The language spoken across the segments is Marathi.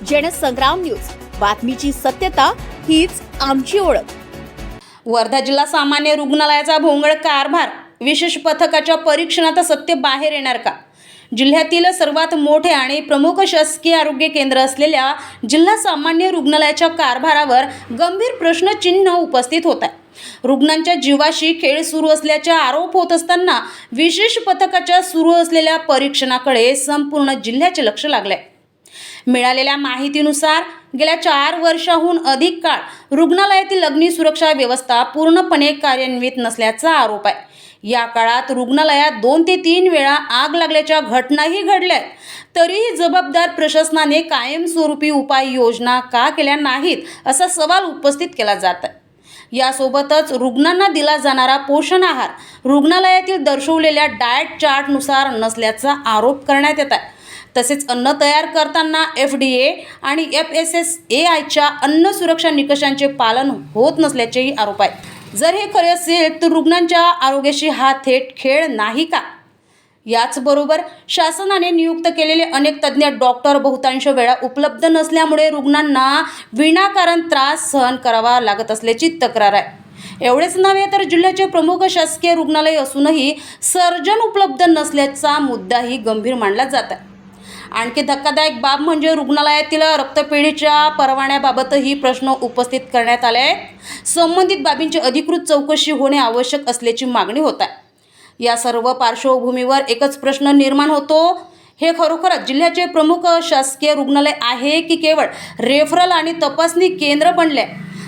जनसंग्राम न्यूज, बातमीची सत्यता हीच आमची ओळख। वर्धा जिल्हा सामान्य रुग्णालयाचा भोंगळ कारभार, विशेष पथकाच्या परीक्षणात सत्य बाहेर येणार का? जिल्ह्यातील सर्वात मोठे आणि प्रमुख शासकीय आरोग्य केंद्र असलेल्या जिल्हा सामान्य रुग्णालयाच्या कारभारावर गंभीर प्रश्नचिन्ह उपस्थित होत आहे। रुग्णांच्या जीवाशी खेळ सुरू असल्याचा आरोप होत असताना विशेष पथकाच्या सुरू असलेल्या परीक्षणाकडे संपूर्ण जिल्ह्याचे लक्ष लागले। मिळालेल्या माहितीनुसार गेल्या 4 वर्षांहून अधिक काळ रुग्णालयातील अग्नी सुरक्षा व्यवस्था पूर्णपणे कार्यान्वित नसल्याचा आरोप आहे। या काळात रुग्णालयात 2 ते 3 वेळा आग लागल्याच्या घटनाही घडल्या, तरीही जबाबदार प्रशासनाने कायमस्वरूपी उपाययोजना का केल्या नाहीत असा सवाल उपस्थित केला जात आहे। यासोबतच रुग्णांना दिला जाणारा पोषण आहार रुग्णालयातील दर्शवलेल्या डाएट चार्टनुसार नसल्याचा आरोप करण्यात येत आहे। तसेच अन्न तयार करताना FDA आणि FSSAIच्या अन्न सुरक्षा निकषांचे पालन होत नसल्याचेही आरोप आहेत। जर हे खरे असेल तर रुग्णांच्या आरोग्याशी हा थेट खेळ नाही का? याचबरोबर शासनाने नियुक्त केलेले अनेक तज्ज्ञ डॉक्टर बहुतांश वेळा उपलब्ध नसल्यामुळे रुग्णांना विनाकारण त्रास सहन करावा लागत असल्याची तक्रार आहे। एवढेच नव्हे तर जिल्ह्याचे प्रमुख शासकीय रुग्णालय असूनही सर्जन उपलब्ध नसल्याचा मुद्दाही गंभीर मानला जात आहे। आणखी धक्कादायक बाब म्हणजे रुग्णालयातील रक्तपेढीच्या परवान्याबाबतही प्रश्न उपस्थित करण्यात आले आहेत। संबंधित बाबींची अधिकृत चौकशी होणे आवश्यक असल्याची मागणी होत आहे। या सर्व पार्श्वभूमीवर एकच प्रश्न निर्माण होतो, हे खरोखरच जिल्ह्याचे प्रमुख शासकीय रुग्णालय आहे की केवळ रेफरल आणि तपासणी केंद्र बनले?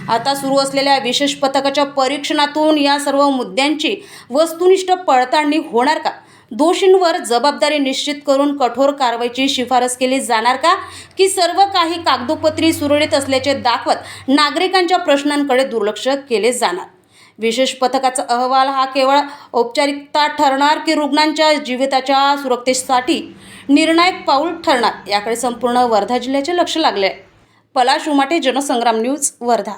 आता सुरू असलेल्या विशेष पथकाच्या परीक्षणातून या सर्व मुद्द्यांची वस्तुनिष्ठ पडताळणी होणार का? दोषींवर जबाबदारी निश्चित करून कठोर कारवाईची शिफारस केली जाणार का? की सर्व काही कागदोपत्री सुरळीत असल्याचे दाखवत नागरिकांच्या प्रश्नांकडे दुर्लक्ष केले जाणार? विशेष पथकाचा अहवाल हा केवळ औपचारिकता ठरणार की रुग्णांच्या जीविताच्या सुरक्षेसाठी निर्णायक पाऊल ठरणार? याकडे संपूर्ण वर्धा जिल्ह्याचे लक्ष लागले आहे। पलाश उमाटे, जनसंग्राम न्यूज, वर्धा।